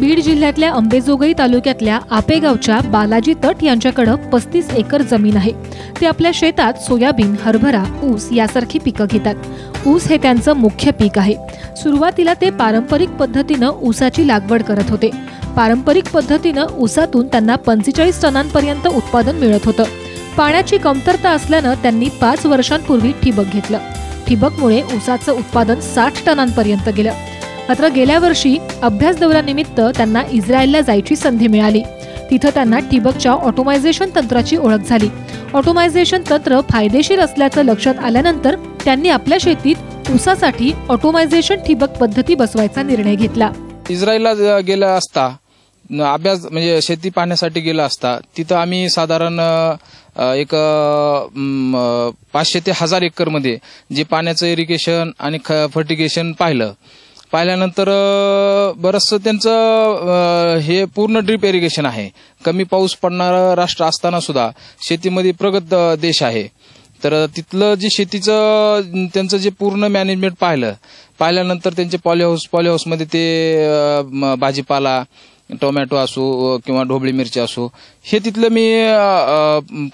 बीड जिल्ह्यातल्या अंबेजोगाई तालुक्यातल्या आपेगावच्या बालाजी तट यांच्याकडे 35 एकर जमीन आहे। ते आपल्या शेतात सोयाबीन, हरभरा, ऊस यासारखी पिकं घेतात। ऊस हे त्यांचं मुख्य पीक आहे। सुरुवातीला ते पारंपरिक पद्धतीनं ऊसाची लागवड करत होते। पारंपरिक पद्धतीनं ऊसातून त्यांना 45 टनांपर्यंत उत्पादन मिळत होतं। पाण्याची कमतरता असल्यानं त्यांनी 5 वर्षांपूर्वी ठिबक घेतलं। ठिबकमुळे ऊसाचं उत्पादन 60 टनांपर्यंत गेलं। मात्र गेल्या वर्षी अभ्यास दौऱ्यानिमित्त त्यांना इस्रायलला जायची संधी मिळाली। तिथं त्यांना ठिबकच्या ऑटोमायझेशन तंत्राची ओळख झाली। ऑटोमायझेशन तंत्र फायदेशीर असल्याचं लक्षात आल्यानंतर त्यांनी आपल्या शेतीत ऊसासाठी ऑटोमायझेशन ठिबक पद्धती बसवायचा निर्णय घेतला। इस्रायलला गेला असता अभ्यास म्हणजे शेती पाहण्यासाठी गेला असता तिथं आम्ही साधारण एक 500 ते 1000 एकर मध्ये जे पाण्याचं इरिगेशन आणि फर्टिगेशन पाहिल्यानंतर बरंचसं त्यांचं हे पूर्ण ड्रिप इरिगेशन आहे। कमी पाऊस पडणारं राष्ट्र असताना सुद्धा शेतीमध्ये प्रगत देश आहे। तर तिथलं जे शेतीचं त्यांचं जे पूर्ण मॅनेजमेंट पाहिल्यानंतर त्यांचे पॉलीहाऊसमध्ये ते भाजीपाला, टोमॅटो असो किंवा ढोबळी मिरची असो हे तिथलं मी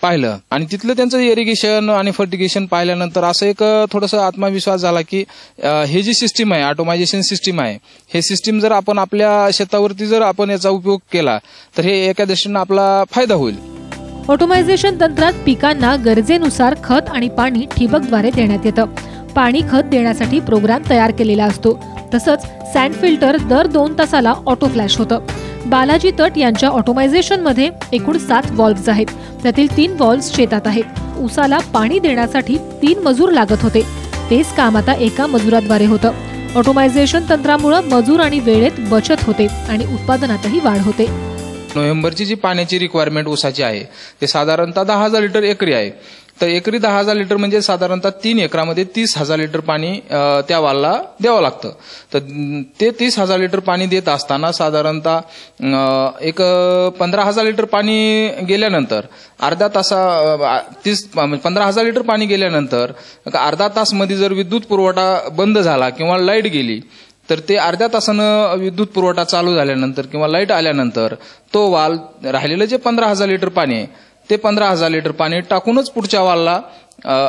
पाहिलं आणि तिथलं त्यांचं इरिगेशन आणि फर्टिगेशन पाहिल्यानंतर असं एक थोडासा आत्मविश्वास झाला की हे जी सिस्टीम आहे, ऑटोमायझेशन सिस्टीम आहे, हे सिस्टीम जर आपण आपल्या शेतावरती जर आपण याचा उपयोग केला तर हे एका दृष्टीने आपला फायदा होईल। ऑटोमायझेशन तंत्रात पिकांना गरजेनुसार खत आणि पाणी ठिबकद्वारे देण्यात येतं। पाणी खत देण्यासाठी प्रोग्राम तयार केलेला असतो। तसंच सँड फिल्टर दर 2 तासाला ऑटो फ्लॅश होतं। बालाजी तट यांच्या ऑटोमायझेशन मध्ये एकूण 7 व्हॉल्व्स आहेत। त्यातील 3 व्हॉल्व्स शेतात आहेत। ऊसाला पाणी देण्यासाठी 3 मजूर लागत होते। तेच काम आता एका मजुराद्वारे होतं। ऑटोमायझेशन तंत्रामुळे मजूर आणि वेळेत बचत होते आणि उत्पादनातही वाढ होते। नोव्हेंबरची जी पाण्याची रिक्वायरमेंट ऊसाची आहे ते साधारणतः 10,000 लिटर एकरी आहे। तर एकरी 10,000 लिटर म्हणजे साधारणतः 3 एकरामध्ये 30,000 लिटर पाणी त्या वालला द्यावं लागतं। तर ते 30,000 लिटर पाणी देत असताना साधारणतः एक 15,000 लिटर पाणी गेल्यानंतर अर्धा तासा 15,000 लिटर पाणी गेल्यानंतर अर्धा तास मध्ये जर विद्युत पुरवठा बंद झाला किंवा लाईट गेली तर ते अर्ध्या तासानं विद्युत पुरवठा चालू झाल्यानंतर किंवा लाईट आल्यानंतर तो वाल राहिलेलं जे 15,000 लिटर पाणी आहे ते 15,000 लिटर पाणी टाकूनच पुढच्या वालला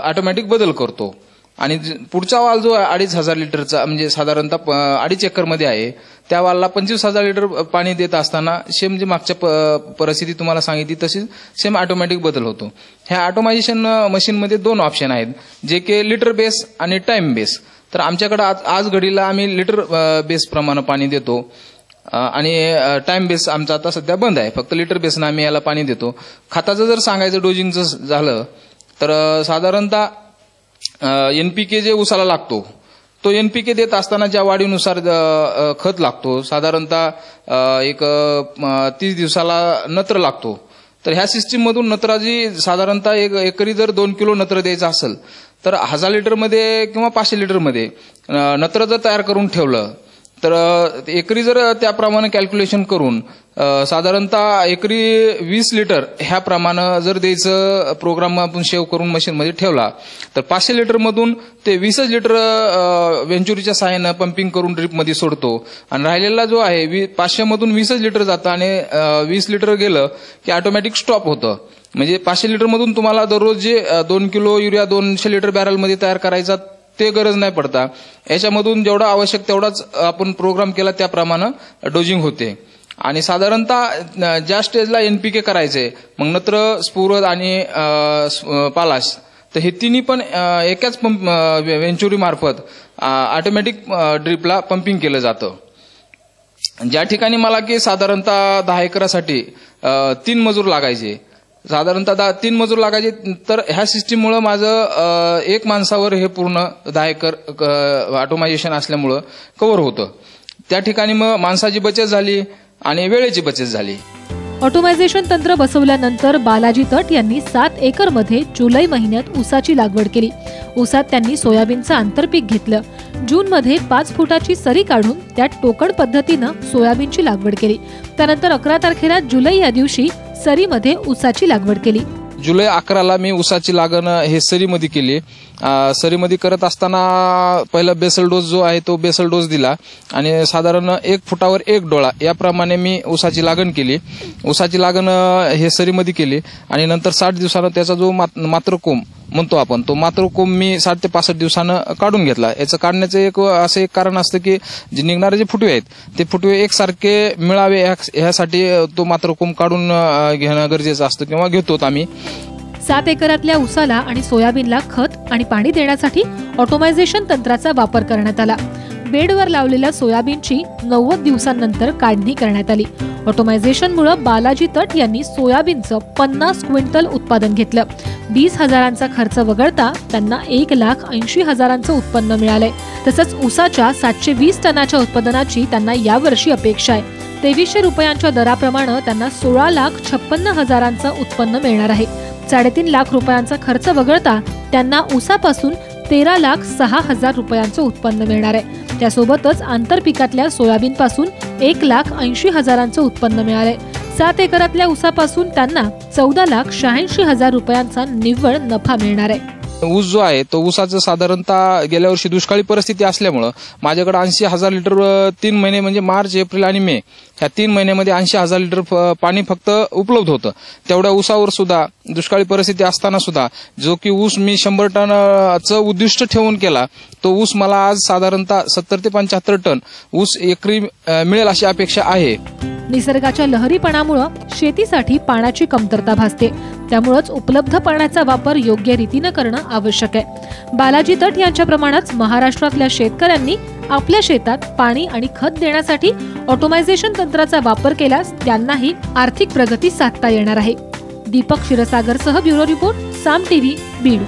ऑटोमॅटिक बदल करतो आणि पुढचा वाल जो 2,500 लिटरचा म्हणजे साधारणतः 2.5 एकर मध्ये आहे त्या वालला 25,000 लिटर पाणी देत असताना सेम जे मागच्या परिस्थिती तुम्हाला सांगितली तशीच सेम ऑटोमॅटिक बदल होतो। ह्या ऑटोमायझेशन मशीन मध्ये 2 ऑप्शन आहेत जे की लिटर बेस आणि टाइम बेस। तर आमच्याकडे आज घडीला आम्ही लिटर बेस प्रमाणे पाणी देतो आणि टाइम बेस आमचा आता सध्या बंद आहे। फक्त लिटर बेसनं आम्ही याला पाणी देतो। खताचं जर सांगायचं डोजिंगचं झालं तर साधारणतः NPK जे ऊसाला लागतो तो NPK देत असताना ज्या वाढीनुसार खत लागतो साधारणतः एक 30 दिवसाला नत्र लागतो। तर ह्या सिस्टीम मधून नत्राची साधारणतः एक एकरी जर 2 किलो नत्र द्यायचं असेल तर 1000 लिटर मध्ये किंवा 500 लिटर मध्ये नत्र जर तयार करून ठेवलं तर एकरी जर त्याप्रमाणे कॅल्क्युलेशन करून साधारणतः एकरी 20 लिटर ह्या प्रमाणे जर द्यायचं प्रोग्राम आपण सेव्ह करून मशीन मध्ये ठेवला तर 500 लिटर मधून ते 20 लिटर वेंचुरीच्या सहाय्यानं पंपिंग करून ड्रिप मध्ये सोडतो आणि राहिलेला जो आहे 500 मधून 20 लिटर जातं आणि 20 लिटर गेलं की ऑटोमॅटिक स्टॉप होतं। म्हणजे 500 लिटर मधून तुम्हाला दररोज जे 2 किलो युरिया 200 लिटर बॅरल मध्ये तयार करायचा ते गरज नाही पडता। याच्यामधून जेवढा आवश्यक तेवढाच आपण प्रोग्राम केला त्याप्रमाणे डोजिंग होते आणि साधारणतः ज्या स्टेजला NPK करायचे मग नत्र, स्फुरद आणि पालाश तर हे तिन्ही पण एकाच वेंचुरी मार्फत ऑटोमॅटिक ड्रिपला पंपिंग केलं जातं। ज्या ठिकाणी मला की साधारणतः 10 एकरासाठी 3 मजूर लागायचे साधारणतः 3 मजूर लागायचे तर ह्या सिस्टीममुळे माझं एक माणसावर हे पूर्ण 10 एकर ऑटोमायझेशन असल्यामुळं कव्हर होतं। त्या ठिकाणी मग माणसाची बचत झाली आणि वेळेची बचत झाली। ऑटोमायझेशन तंत्र बसवल्यानंतर बालाजी तट यांनी 7 एकर मध्ये जुलै महिन्यात ऊसाची लागवड केली। ऊसात त्यांनी सोयाबीनचं आंतरपीक घेतलं। जून मध्ये 5 फुटाची सरी काढून त्यात टोकन पद्धतीनं सोयाबीनची लागवड केली। त्यानंतर 11 तारखेला जुलै या दिवशी सरीमध्ये ऊसाची लागवड केली। जुलै 11ला मी ऊसाची लागण हे सरीमध्ये केली. सरीमध्ये करत असताना पहिला बेसल डोस जो आहे तो बेसल डोस दिला आणि साधारण 1 फुटावर 1 डोळा याप्रमाणे मी ऊसाची लागण केली. ऊसाची लागण हे सरीमध्ये केली आणि नंतर 60 दिवसानं त्याचा जो मात्रकोंब म्हणतो आपण, तो मात्रकोंब मी 60 ते 65 दिवसानं काढून घेतला. याचं काढण्याचं असं एक कारण असतं की जे निघणारे जे फुटवे आहेत ते फुटवे एकसारखे मिळावे ह्यासाठी तो मात्रकोंब काढून घेणं गरजेचं असतं किंवा घेतो आम्ही. 7 एकरातल्या ऊसाला आणि सोयाबीनला खत आणि पाणी देण्यासाठी ऑटोमायझेशन तंत्राचा वापर करण्यात आला. बेडवर लावलेल्या सोयाबीनची 90 दिवसांनंतर काढणी करण्यात आली. ऑटोमायझेशनमुळे बालाजी तट यांनी सोयाबीनचं 50 क्विंटल उत्पादन घेतलं. 20,000चा खर्च वगळता त्यांना 1,80,000चं उत्पन्न मिळालंय. तसंच ऊसाच्या 720 टनाच्या उत्पादनाची त्यांना यावर्षी अपेक्षा आहे. 2300 रुपयांच्या दराप्रमाणे त्यांना 16,56,000चं उत्पन्न मिळणार आहे. 3.5 लाख रुपयांचा खर्च वगळता त्यांना ऊसापासून 13,06,000 रुपयांचं उत्पन्न मिळणार आहे. त्यासोबतच आंतरपिकातल्या सोयाबीनपासून 1,80,000चं उत्पन्न मिळालंय. 7 एकरातल्या ऊसापासून त्यांना 14,86,000 रुपयांचा निव्वळ नफा मिळणार आहे. ऊस जो आहे तो ऊसाचं साधारणतः गेल्या वर्षी दुष्काळी परिस्थिती असल्यामुळं माझ्याकडे 80,000 लिटर 3 महिने म्हणजे मार्च, एप्रिल आणि मे ह्या 3 महिन्यामध्ये 80,000 लिटर पाणी फक्त उपलब्ध होतं. तेवढ्या ऊसावर सुद्धा दुष्काळी परिस्थिती असताना सुद्धा जो की ऊस मी 100 टनचं उद्दिष्ट ठेवून केला तो ऊस मला आज साधारणतः 70 ते 75 टन ऊस एकरी मिळेल अशी अपेक्षा आहे. निसर्गाच्या लहरीपणामुळे शेतीसाठी पाण्याची कमतरता भासते. त्यामुळेच उपलब्ध पाण्याचा वापर योग्य रीतीने करणं आवश्यक आहे. बालाजी तट यांच्या प्रमाणेच महाराष्ट्रातल्या शेतकऱ्यांनी आपल्या शेतात पाणी आणि खत देण्यासाठी ऑटोमायझेशन तंत्राचा वापर केल्यास त्यांनाही आर्थिक प्रगती साधता येणार आहे. दीपक क्षीरसागरसह ब्युरो रिपोर्ट, साम टीव्ही, बीड.